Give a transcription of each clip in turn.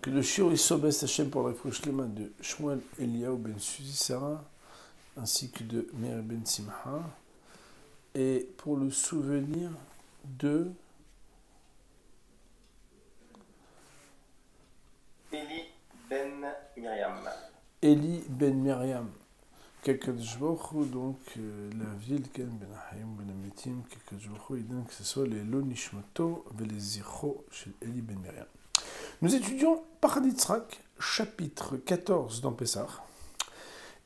que le shiur Isobes Hashem pour la Shlema de Shmuel Eliyahu ben Suzi Sarah, ainsi que de Meir ben Simcha, et pour le souvenir de Eli ben Miriam. Eli ben Miriam. Kakadosh Baruch Hu, donc la ville Ken ben Hayim ben Ametim, Kakadosh Baruch Hu, il donne que ce soit les Lo Nishmato et les Zichro chez Eli ben Miriam. Nous étudions Paraditzrak, chapitre 14 dans Pessah.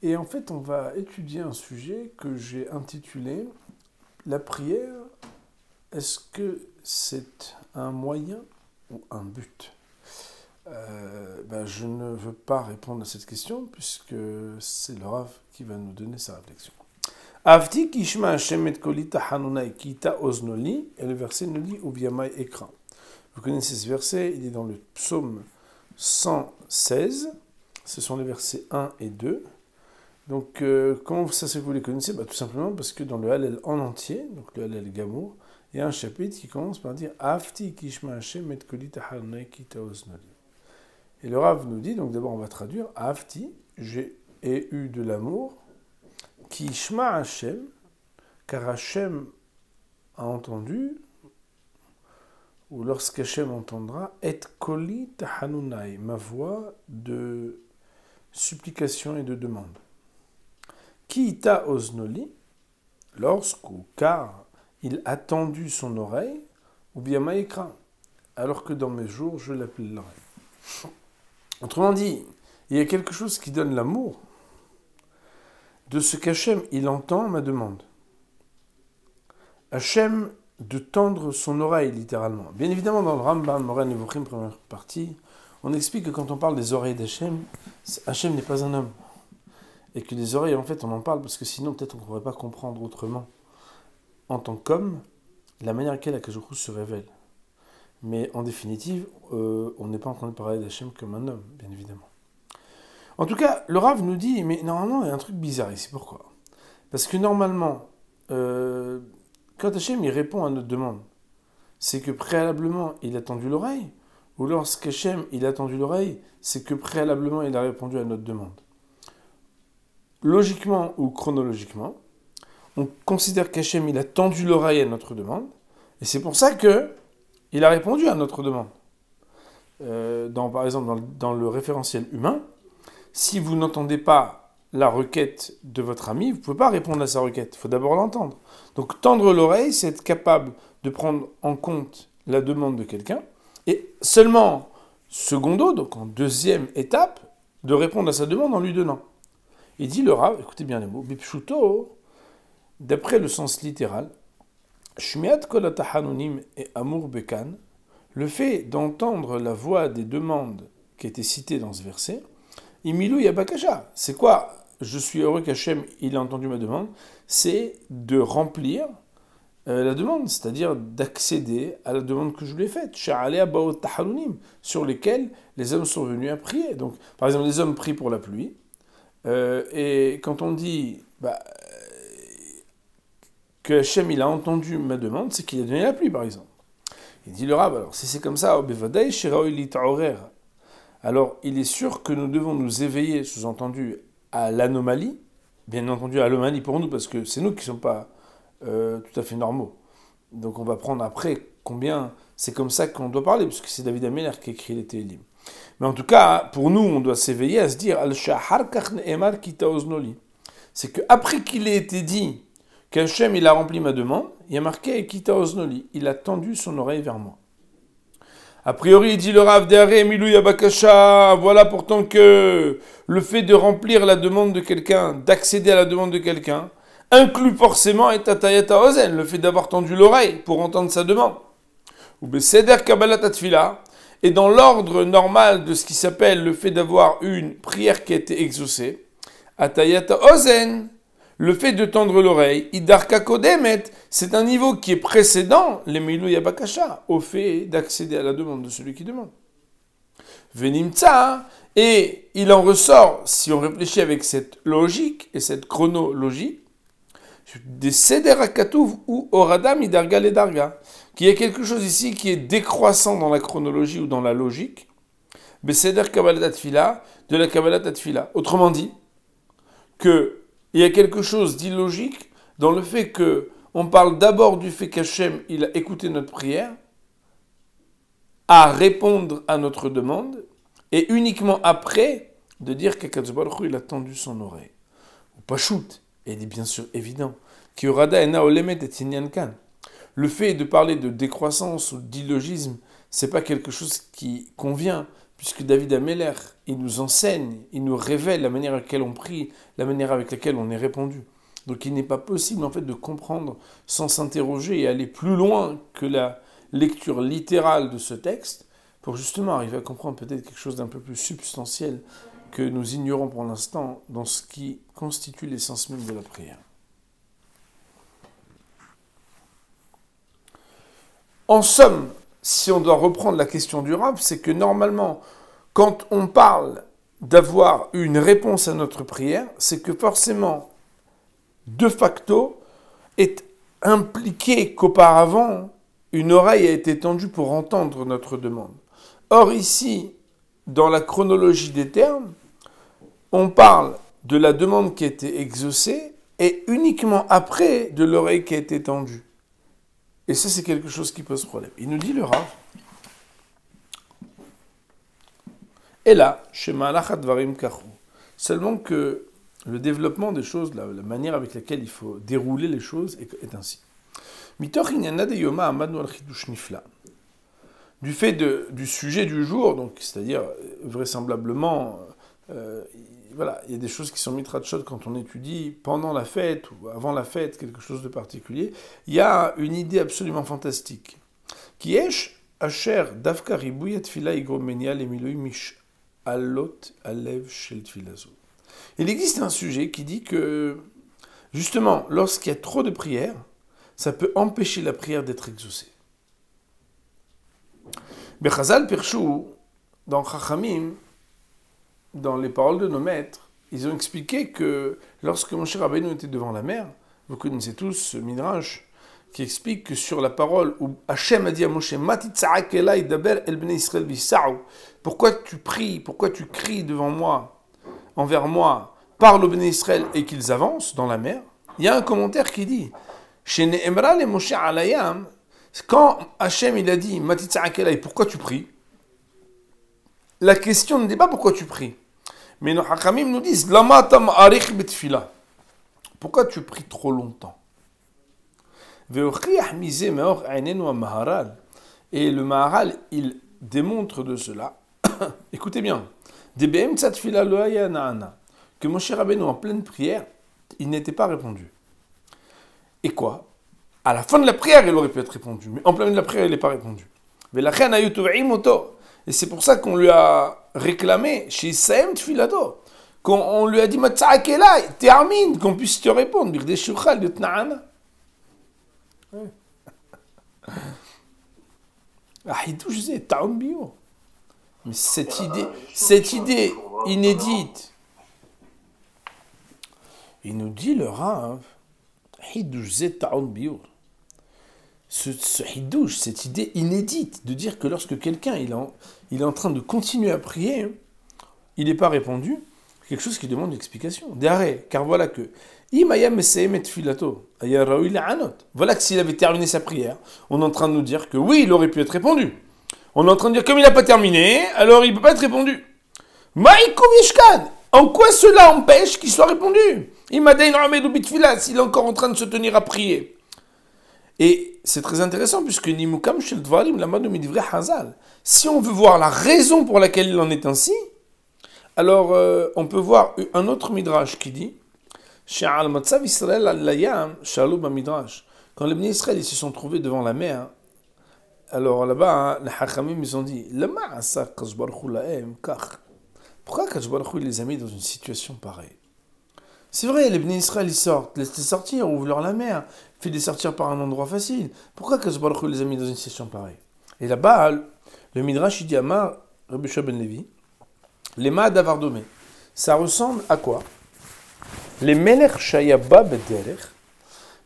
Et en fait, on va étudier un sujet que j'ai intitulé La prière, est-ce que c'est un moyen ou un but ? Je ne veux pas répondre à cette question puisque c'est le Rav qui va nous donner sa réflexion. Avti kishma Hashem et kolita hanunai kita oznoli, et le verset nous dit uviamai ekra. Vous connaissez ce verset, il est dans le psaume 116, ce sont les versets 1 et 2. Donc, comment ça c'est que vous les connaissez ? Tout simplement parce que dans le Hallel en entier, donc le Hallel Gamour, il y a un chapitre qui commence par dire Avti kishma Hashem et kolita hanunai kita oznoli. Et le Rav nous dit, donc d'abord on va traduire, Avti, j'ai eu de l'amour, Kishma Hashem, car Hashem a entendu, ou lorsqu'Hashem entendra, Et koli tahanunai, ma voix de supplication et de demande. Ki ita oznoli, lorsqu'ou car il a tendu son oreille, ou bien maïkra, alors que dans mes jours je l'appelle l'oreille. Autrement dit, il y a quelque chose qui donne l'amour de ce qu'Hachem, il entend ma demande. Hachem de tendre son oreille, littéralement. Bien évidemment, dans le Rambam, Moreh Nevuchim, première partie, on explique que quand on parle des oreilles d'Hachem, Hachem n'est pas un homme. Et que les oreilles, en fait, on en parle parce que sinon, peut-être, on ne pourrait pas comprendre autrement, en tant qu'homme, la manière à laquelle Akadosh Baruch Hu se révèle. Mais en définitive, on n'est pas en train de parler d'Hachem comme un homme, bien évidemment. En tout cas, le Rav nous dit, mais normalement, il y a un truc bizarre ici. Pourquoi ? Parce que normalement, quand Hachem il répond à notre demande, c'est que préalablement, il a tendu l'oreille, ou lorsqu'Hachem il a tendu l'oreille, c'est que préalablement, il a répondu à notre demande. Logiquement ou chronologiquement, on considère qu'Hachem il a tendu l'oreille à notre demande, et c'est pour ça que il a répondu à notre demande. Par exemple, dans le référentiel humain, si vous n'entendez pas la requête de votre ami, vous ne pouvez pas répondre à sa requête. Il faut d'abord l'entendre. Donc, tendre l'oreille, c'est être capable de prendre en compte la demande de quelqu'un, et seulement, secondo, donc en deuxième étape, de répondre à sa demande en lui donnant. Il dit le Rav, écoutez bien les mots, Bipshuto, d'après le sens littéral, Shmiat kol tahanunim et amour bekan, le fait d'entendre la voix des demandes qui étaient citées dans ce verset, Imilou yabakasha, c'est quoi ? Je suis heureux qu'Hachem il a entendu ma demande, c'est de remplir la demande, c'est-à-dire d'accéder à la demande que je lui ai faite, Sha'alea baot tahanunim, sur lesquelles les hommes sont venus à prier. Donc, par exemple, les hommes prient pour la pluie, et quand on dit que Hachem il a entendu ma demande, c'est qu'il a donné la pluie, par exemple. Il dit le Rav, alors si c'est comme ça, alors il est sûr que nous devons nous éveiller, sous-entendu, à l'anomalie, bien entendu à l'anomalie pour nous, parce que c'est nous qui ne sommes pas tout à fait normaux. Donc on va prendre après combien c'est comme ça qu'on doit parler, puisque c'est David Améler qui a écrit les Télim. Mais en tout cas, pour nous, on doit s'éveiller à se dire, c'est qu'après qu'il ait été dit qu'Hachem il a rempli ma demande, il y a marqué Kita Oznoli, il a tendu son oreille vers moi. A priori, il dit le Rav De'are Milou Yabakasha, voilà pourtant que le fait de remplir la demande de quelqu'un, d'accéder à la demande de quelqu'un, inclut forcément et Tatayata Ozen, le fait d'avoir tendu l'oreille pour entendre sa demande. Ou Beseder Kabbalat Atfila, et dans l'ordre normal de ce qui s'appelle le fait d'avoir une prière qui a été exaucée, Atayata Ozen, le fait de tendre l'oreille, Idarka Kodemet, c'est un niveau qui est précédent, les Milou Yabakasha, au fait d'accéder à la demande de celui qui demande. Venimtsa, et il en ressort, si on réfléchit avec cette logique et cette chronologie, des Seder Akatouv ou Oradam Idarga Ledarga, qu'il y a quelque chose ici qui est décroissant dans la chronologie ou dans la logique, Beseder Kabbalat Tfila, de la Kabbalat Tfila. Autrement dit, qu'il y a quelque chose d'illogique dans le fait qu'on parle d'abord du fait qu'Hachem, il a écouté notre prière, à répondre à notre demande, et uniquement après de dire qu'Akadosh Baruch Hu, il a tendu son oreille. Ou Pachout, et il est bien sûr évident, ki Orada ena olemet et inyan kan. Le fait de parler de décroissance ou d'illogisme, c'est pas quelque chose qui convient, puisque David Ameller, il nous enseigne, il nous révèle la manière avec laquelle on prie, la manière avec laquelle on est répondu. Donc il n'est pas possible en fait de comprendre sans s'interroger et aller plus loin que la lecture littérale de ce texte pour justement arriver à comprendre peut-être quelque chose d'un peu plus substantiel que nous ignorons pour l'instant dans ce qui constitue l'essence même de la prière. En somme, si on doit reprendre la question du Rav, c'est que normalement, quand on parle d'avoir une réponse à notre prière, c'est que forcément, de facto, est impliqué qu'auparavant, une oreille a été tendue pour entendre notre demande. Or ici, dans la chronologie des termes, on parle de la demande qui a été exaucée et uniquement après de l'oreille qui a été tendue. Et ça, c'est quelque chose qui pose problème. Il nous dit le Rav. Et là, chez Malach Advarim Kachu, seulement que le développement des choses, la manière avec laquelle il faut dérouler les choses est ainsi. Mitoch inyana de yoma amadu al chidush nifla. Du fait du sujet du jour, donc c'est-à-dire vraisemblablement, voilà, il y a des choses qui sont mitrachot quand on étudie pendant la fête ou avant la fête, quelque chose de particulier. Il y a une idée absolument fantastique. Qui est asher davka ribuyat tfila igromenia lemiloi mish alot alev shel tfilazo. Il existe un sujet qui dit que justement, lorsqu'il y a trop de prières, ça peut empêcher la prière d'être exaucée. Bechazal Pirchou, dans Chachamim, dans les paroles de nos maîtres, ils ont expliqué que lorsque Moshe Rabbeinu était devant la mer, vous connaissez tous ce midrash qui explique que sur la parole où Hachem a dit à Moshe, Matitza'ak elai daber el bnei Israël v'isa'u, pourquoi tu pries, pourquoi tu cries devant moi, envers moi, parle aux bnei Israël et qu'ils avancent dans la mer. Il y a un commentaire qui dit, chez Ne'emra le Moshe alayam, quand Hachem il a dit Matitza'ak elai, pourquoi tu pries? La question ne dit pas pourquoi tu pries. Mais nos Hakamim nous disent Lama tam arich betfila. Pourquoi tu pries trop longtemps? Et le Maharal, il démontre de cela. Écoutez bien. Que Moshe Rabbeinu en pleine prière, il n'était pas répondu. Et quoi? À la fin de la prière, il aurait pu être répondu. Mais en plein milieu de la prière, il n'est pas répondu. Et c'est pour ça qu'on lui a réclamé, chez Saem Tfilato, qu'on lui a dit, Matza'akelai, termine, qu'on puisse te répondre. Mais cette idée inédite, il nous dit le Rav, ce hidouche, cette idée inédite de dire que lorsque quelqu'un il est en train de continuer à prier, il n'est pas répondu, quelque chose qui demande une explication. D'arrêt, car voilà que voilà que s'il avait terminé sa prière, on est en train de nous dire que oui, il aurait pu être répondu. On est en train de dire comme il n'a pas terminé, alors il ne peut pas être répondu. En quoi cela empêche qu'il soit répondu? S'il est encore en train de se tenir à prier. Et c'est très intéressant puisque Nimukam Shel Dvarim Lamadu Midvrei Hazal. Si on veut voir la raison pour laquelle il en est ainsi, alors on peut voir un autre midrash qui dit She'al Matzav Israël al-Layam Shalou Bamidrash. Quand les Bnei Israël ils se sont trouvés devant la mer, alors là-bas, les Hachamim ils ont dit Lama asa Kadosh Baruch Hu lahem kach. Pourquoi Kadosh Baruch Hu les a mis dans une situation pareille? C'est vrai, les Bnei Israël ils sortent, laissez-les sortir, ouvre-leur la mer, fais-les sortir par un endroit facile. Pourquoi Kadosh Baruch Hu les a mis dans une situation pareille? Et là-bas, le Midrash il dit Amar Rabbi Shua ben Levi, les Ma'ad Avardomé, ça ressemble à quoi? Les Melech Shayaba Bederech,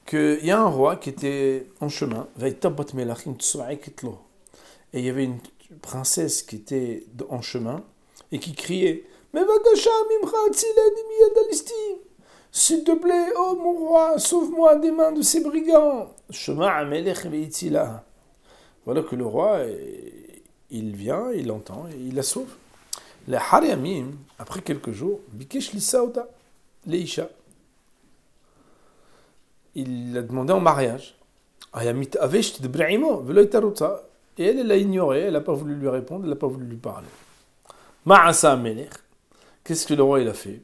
qu'il y a un roi qui était en chemin, et il y avait princesse qui était en chemin et qui criait « Mais Vakasha, Mimcha, Tzileni, Miyadalistim » S'il te plaît, oh mon roi, sauve-moi des mains de ces brigands. Voilà que le roi, il vient, il l'entend et il la sauve. Les Haryamim, après quelques jours, Bikesh Lisaouta, Leisha. Il l'a demandé en mariage. Et elle l'a ignoré, elle n'a pas voulu lui répondre, elle n'a pas voulu lui parler. Ma'asa Melech, qu'est-ce que le roi il a fait?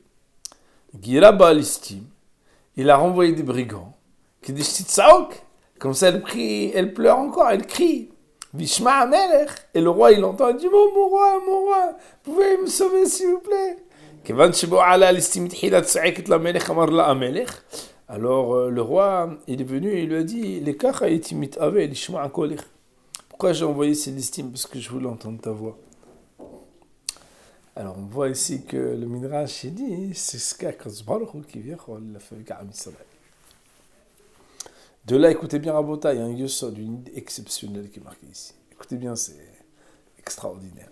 Giraba Alistim, il a renvoyé des brigands, qui dit Shtitsaok, comme ça elle pleure encore, elle crie. Vishma Amelech, et le roi il entend, il dit mon roi, pouvez me sauver s'il vous plaît. Alors le roi il est venu et il lui a dit pourquoi j'ai envoyé ces listines? Parce que je voulais entendre ta voix. Alors, on voit ici que le Midrash dit, c'est ce qu'Akadosh Baruch Hu qui vient l'a fait avec Am Israël. De là, écoutez bien, Rabota, il y a un yosod, une idée exceptionnelle qui est marquée ici. Écoutez bien, c'est extraordinaire.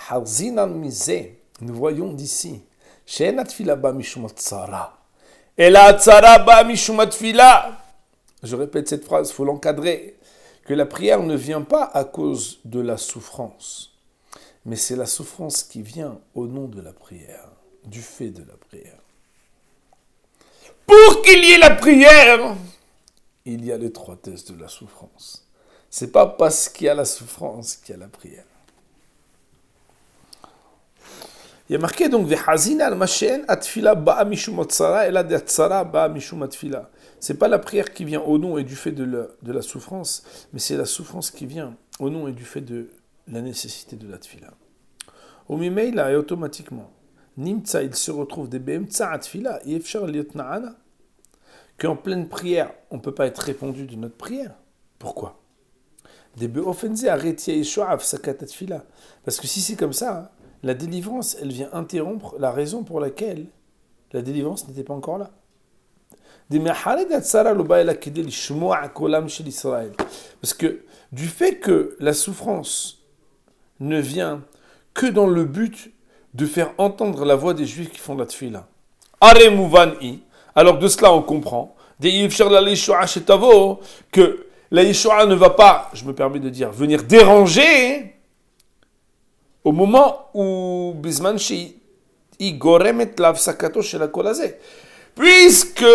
Harzinan Mizeh, nous voyons d'ici, She'enat Tfila ba mishum tzara. Ela tzara ba mishum tfila. Je répète cette phrase, il faut l'encadrer. Que la prière ne vient pas à cause de la souffrance. Mais c'est la souffrance qui vient au nom de la prière, du fait de la prière. Pour qu'il y ait la prière, il y a l'étroitesse de la souffrance. C'est pas parce qu'il y a la souffrance qu'il y a la prière. Il y a marqué donc c'est pas la prière qui vient au nom et du fait de la souffrance, mais c'est la souffrance qui vient au nom et du fait de la nécessité de la tfila. Au mimeila et automatiquement, nimtsa il se retrouve des bemtsa tfila yefshar liotnaana qu'en pleine prière on peut pas être répondu de notre prière. Pourquoi? Des beofenze arretia yeshoav sakata tfila. Parce que si c'est comme ça, la délivrance elle vient interrompre la raison pour laquelle la délivrance n'était pas encore là. Parce que du fait que la souffrance ne vient que dans le but de faire entendre la voix des Juifs qui font la tfila. Alors de cela on comprend que la Yeshua ne va pas, je me permets de dire, venir déranger au moment où Bisman Shi Goremet l'avsakato chez la kolazé. Puisque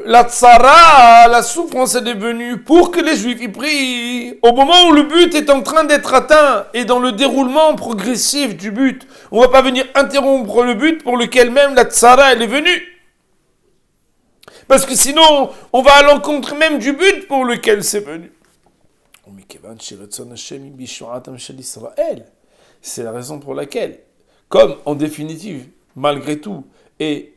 la tsara, la souffrance est devenue pour que les Juifs y prient, au moment où le but est en train d'être atteint et dans le déroulement progressif du but, on ne va pas venir interrompre le but pour lequel même la tsara elle est venue. Parce que sinon, on va à l'encontre même du but pour lequel c'est venu. C'est la raison pour laquelle, comme en définitive, malgré tout, et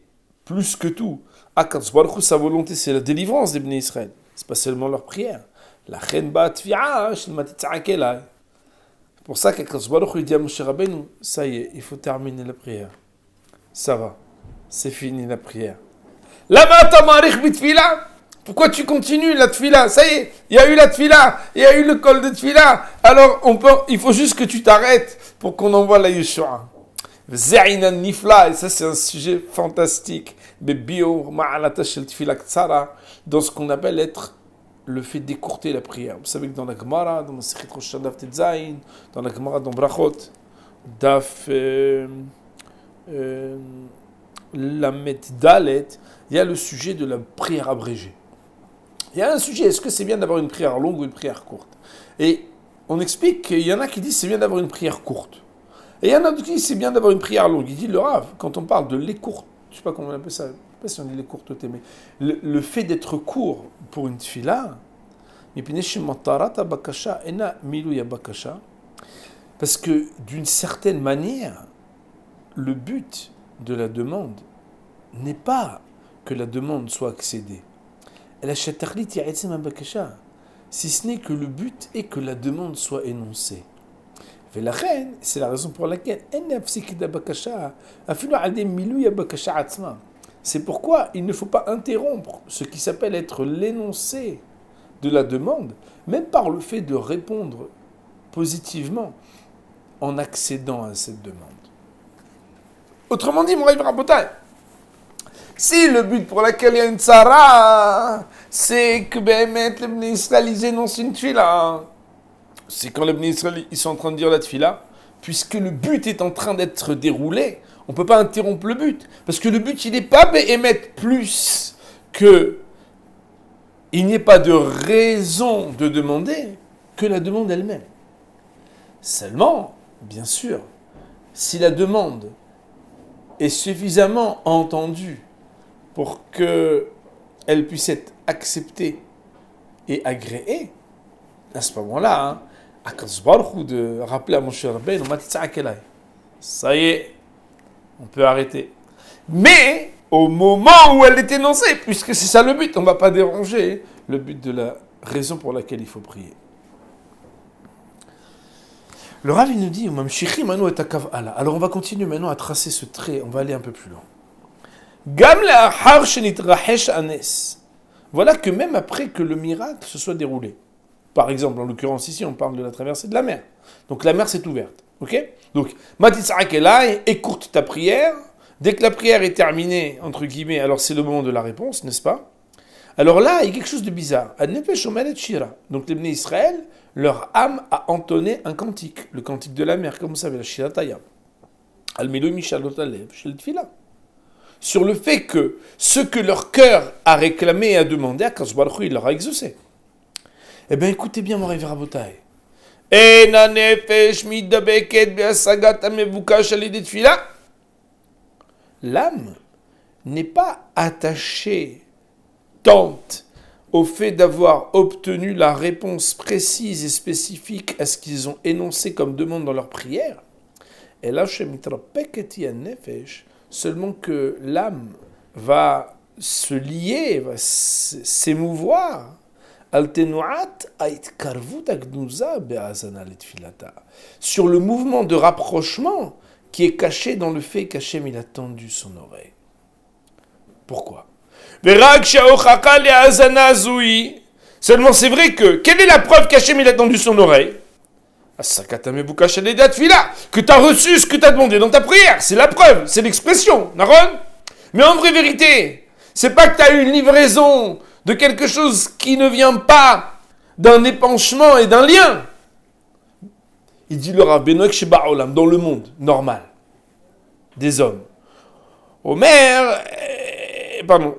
plus que tout, Akadosh Baruch Hu, sa volonté, c'est la délivrance des Bnei Israël. C'est pas seulement leur prière. La chen ba'atfi'a, sh'lmatitza'akelai. C'est pour ça qu'Akadosh Baruch Hu dit à Moshe Rabbeinu, ça y est, il faut terminer la prière. Ça va, c'est fini la prière. Lama tamarich bitfila. Pourquoi tu continues la tfila? Ça y est, il y a eu la tfila, il y a eu le col de tfila. Alors il faut juste que tu t'arrêtes pour qu'on envoie la Yeshua. Za'inan nifla, et ça c'est un sujet fantastique. Dans ce qu'on appelle être le fait d'écourter la prière. Vous savez que dans la Gemara, dans le Sechet Rosh Hashanah Daf Tetzayin, dans la Gemara dans Brachot, Daf Lamet Dalet, il y a le sujet de la prière abrégée. Il y a un sujet, est-ce que c'est bien d'avoir une prière longue ou une prière courte? Et on explique qu'il y en a qui disent c'est bien d'avoir une prière courte. Et il y en a qui disent c'est bien d'avoir une prière longue. Il dit le Rav, quand on parle de l'écourte, je ne sais pas comment on appelle ça, je ne sais pas si on dit l'écourteté, mais le fait d'être court pour une tfila, parce que d'une certaine manière, le but de la demande n'est pas que la demande soit accédée. Si ce n'est que le but est que la demande soit énoncée. C'est la raison pour laquelle c'est pourquoi il ne faut pas interrompre ce qui s'appelle être l'énoncé de la demande, même par le fait de répondre positivement en accédant à cette demande. Autrement dit, mon Rav Rabotai, si le but pour lequel il y a une tzara, c'est que les Bnei Israël ils énoncent une tfila, c'est quand les Bnei Israël ils sont en train de dire la tfila, puisque le but est en train d'être déroulé, on ne peut pas interrompre le but. Parce que le but, il n'est pas émettre plus que il n'y ait pas de raison de demander que la demande elle-même. Seulement, bien sûr, si la demande est suffisamment entendue pour qu'elle puisse être acceptée et agréée, à ce moment-là, Akadosh Baruch Hu de rappeler à Moshe Rabbeinu, ça y est, on peut arrêter. Mais, au moment où elle est énoncée, puisque c'est ça le but, on ne va pas déranger le but de la raison pour laquelle il faut prier. Le Rav il nous dit, alors on va continuer maintenant à tracer ce trait, on va aller un peu plus loin. Voilà que même après que le miracle se soit déroulé, par exemple, en l'occurrence ici, on parle de la traversée de la mer. Donc la mer s'est ouverte. Ok ? Donc, Matitzak Elai, écoute ta prière. Dès que la prière est terminée, entre guillemets, alors c'est le moment de la réponse, n'est-ce pas ? Alors là, il y a quelque chose de bizarre. Donc les Bnei Israël, leur âme a entonné un cantique, le cantique de la mer, comme vous savez, la Shira Tayam. Al-Milo Mishalot Alev, Shel Tfila. Sur le fait que ce que leur cœur a réclamé et a demandé, Akadosh Baruch Hu, il leur a exaucé. Eh bien, écoutez bien, mon Rav Rabotai. L'âme n'est pas attachée tant au fait d'avoir obtenu la réponse précise et spécifique à ce qu'ils ont énoncé comme demande dans leur prière. Et là, seulement que l'âme va se lier, va s'émouvoir sur le mouvement de rapprochement qui est caché dans le fait qu'Hachem il a tendu son oreille. Pourquoi ? Seulement c'est vrai que, quelle est la preuve qu'Hachem il a tendu son oreille ? Que tu as reçu ce que tu as demandé dans ta prière, c'est la preuve, c'est l'expression, Naron. Mais en vraie vérité, c'est pas que tu as eu une livraison de quelque chose qui ne vient pas d'un épanchement et d'un lien. Il dit le Rav Benoek Sheba Olam, dans le monde normal des hommes. Omer,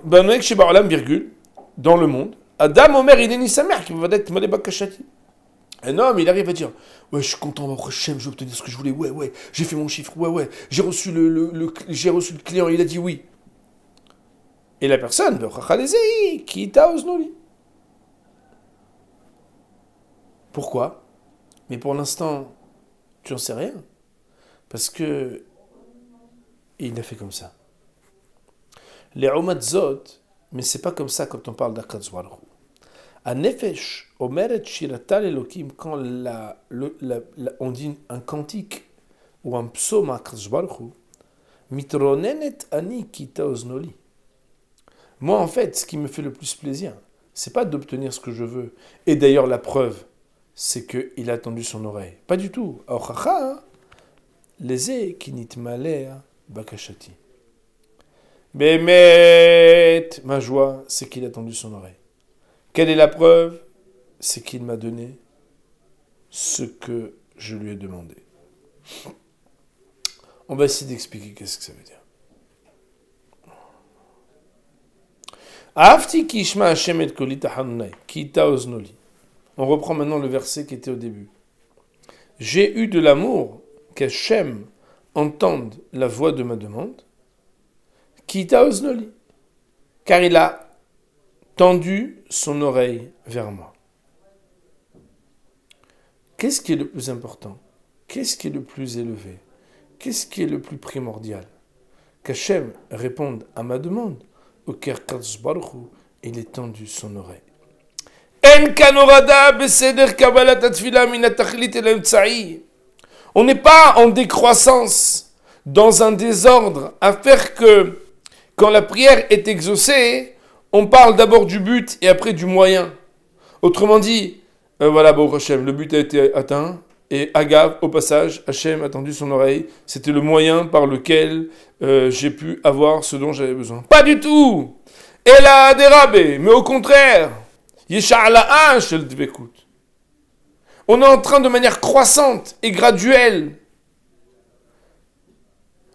Benoek Sheba Olam, virgule, dans le monde. Adam Omer, il est ni sa mère qui va être malé bakashati. Un homme, il arrive à dire, ouais, je suis content, après Hachem, j'ai obtenu ce que je voulais, ouais, j'ai fait mon chiffre, ouais, j'ai reçu le client, il a dit oui. Et la personne, pourquoi ? Mais pour l'instant, tu n'en sais rien. Parce que il a fait comme ça. Les Umatzot, mais c'est pas comme ça quand on parle d'Akadosh Baruch Hu. A Nefesh, Omeret Shiratal Elokim, quand on dit un cantique ou un psaume à Akadosh Baruch Hu, Mitronenet Ani Kita Oznoli. Moi, en fait, ce qui me fait le plus plaisir, c'est pas d'obtenir ce que je veux. Et d'ailleurs, la preuve, c'est qu'il a tendu son oreille. Pas du tout. Les kinit malea bakashati. Bémet, ma joie, c'est qu'il a tendu son oreille. Quelle est la preuve ? C'est qu'il m'a donné ce que je lui ai demandé. On va essayer d'expliquer qu'est-ce que ça veut dire. On reprend maintenant le verset qui était au début. J'ai eu de l'amour qu'Hachem entende la voix de ma demande, Kita oznoli, car il a tendu son oreille vers moi. Qu'est-ce qui est le plus important ? Qu'est-ce qui est le plus élevé ? Qu'est-ce qui est le plus primordial ? Qu'Hachem réponde à ma demande, au car Kadosh Baruch Hu, il est tendu son oreille. On n'est pas en décroissance, dans un désordre, à faire que, quand la prière est exaucée, on parle d'abord du but et après du moyen. Autrement dit, voilà, bon Hachem, le but a été atteint, Et Agav, au passage, Hachem a tendu son oreille. C'était le moyen par lequel j'ai pu avoir ce dont j'avais besoin. Pas du tout. Elle a dérabé, mais au contraire. Yesha'ala shel dvekut. On est en train de manière croissante et graduelle.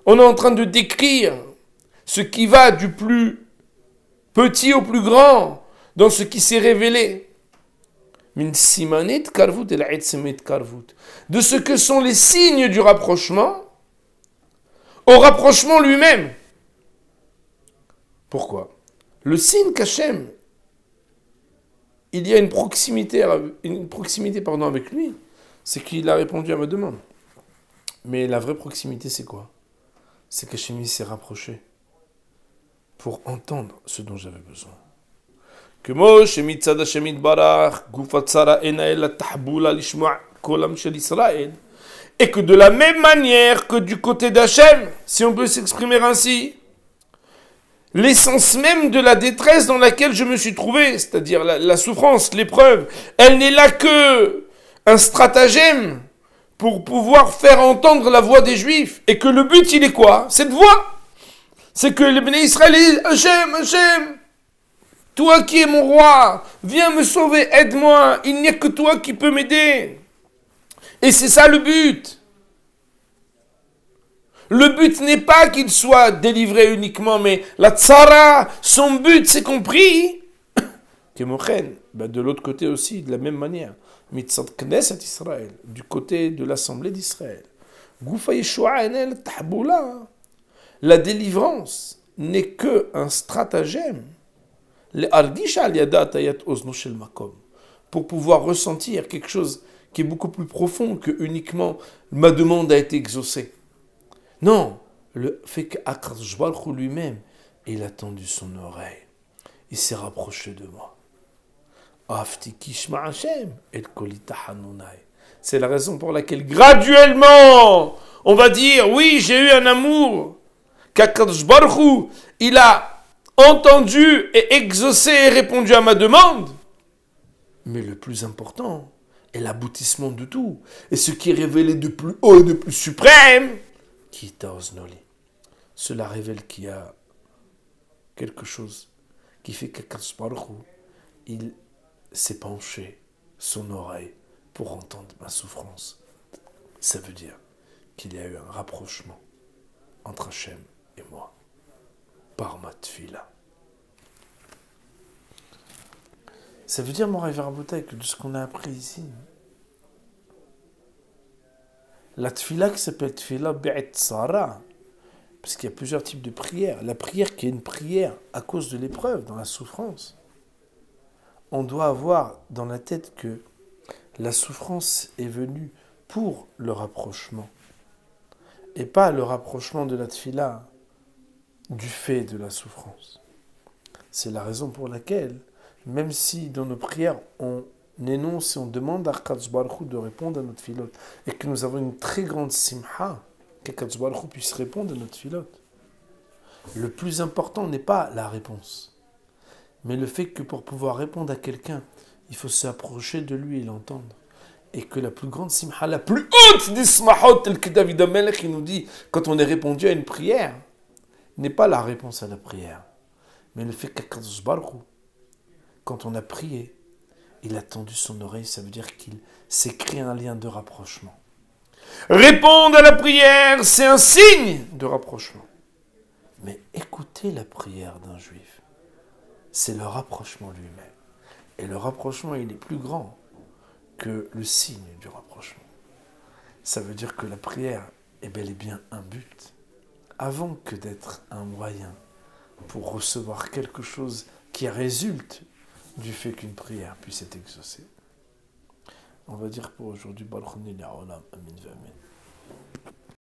On est en train de décrire ce qui va du plus petit au plus grand dans ce qui s'est révélé. De ce que sont les signes du rapprochement au rapprochement lui-même. Pourquoi? Le signe qu'Hachem, il y a une proximité avec lui, c'est qu'il a répondu à ma demande. Mais la vraie proximité, c'est quoi? C'est qu'Hachem s'est rapproché pour entendre ce dont j'avais besoin. Et que de la même manière que du côté d'Hachem, si on peut s'exprimer ainsi, l'essence même de la détresse dans laquelle je me suis trouvé, c'est-à-dire la souffrance, l'épreuve, elle n'est là que un stratagème pour pouvoir faire entendre la voix des Juifs. Et que le but, il est quoi? Cette voix, c'est que les Béné Israël disent Hachem, Hachem, toi qui es mon roi, viens me sauver, aide-moi, il n'y a que toi qui peux m'aider. Et c'est ça le but. Le but n'est pas qu'il soit délivré uniquement, mais la tsara, son but, c'est compris. De l'autre côté aussi, de la même manière. Mitzat Knesset Israël, du côté de l'Assemblée d'Israël. La délivrance n'est que un stratagème pour pouvoir ressentir quelque chose qui est beaucoup plus profond que uniquement ma demande a été exaucée. Non, le fait qu'Akadosh Baruch Hu lui-même, il a tendu son oreille, il s'est rapproché de moi. C'est la raison pour laquelle graduellement, on va dire, oui, j'ai eu un amour, qu'Akadosh Baruch Hu, il a entendu et exaucé et répondu à ma demande. Mais le plus important est l'aboutissement de tout. Et ce qui est révélé de plus haut et de plus suprême, cela révèle qu'il y a quelque chose qui fait qu'Akadosh Baruch Hu, il s'est penché son oreille pour entendre ma souffrance. Ça veut dire qu'il y a eu un rapprochement entre Hachem et moi. Par ma tfila. Ça veut dire, mon rêve Rabotai, que de ce qu'on a appris ici, la tfila qui s'appelle tfila bi'at tsara, parce qu'il y a plusieurs types de prières. La prière qui est une prière à cause de l'épreuve, dans la souffrance. On doit avoir dans la tête que la souffrance est venue pour le rapprochement, et pas le rapprochement de la tfila du fait de la souffrance. C'est la raison pour laquelle, même si dans nos prières, on énonce et on demande à Akadosh Baruch Hu de répondre à notre filote, et que nous avons une très grande simha, qu'Akadosh Baruch Hu puisse répondre à notre filote, le plus important n'est pas la réponse, mais le fait que pour pouvoir répondre à quelqu'un, il faut s'approcher de lui et l'entendre. Et que la plus grande simha, la plus haute des smahot, tel que David Amelech, il nous dit, quand on est répondu à une prière, n'est pas la réponse à la prière, mais le fait qu'Akadosh Baruch Hu, quand on a prié, il a tendu son oreille, ça veut dire qu'il s'est créé un lien de rapprochement. Répondre à la prière, c'est un signe de rapprochement. Mais écouter la prière d'un juif, c'est le rapprochement lui-même. Et le rapprochement, il est plus grand que le signe du rapprochement. Ça veut dire que la prière est bel et bien un but, avant que d'être un moyen pour recevoir quelque chose qui résulte du fait qu'une prière puisse être exaucée. On va dire pour aujourd'hui, Baruch Ni La'olam, Amin V'Amen.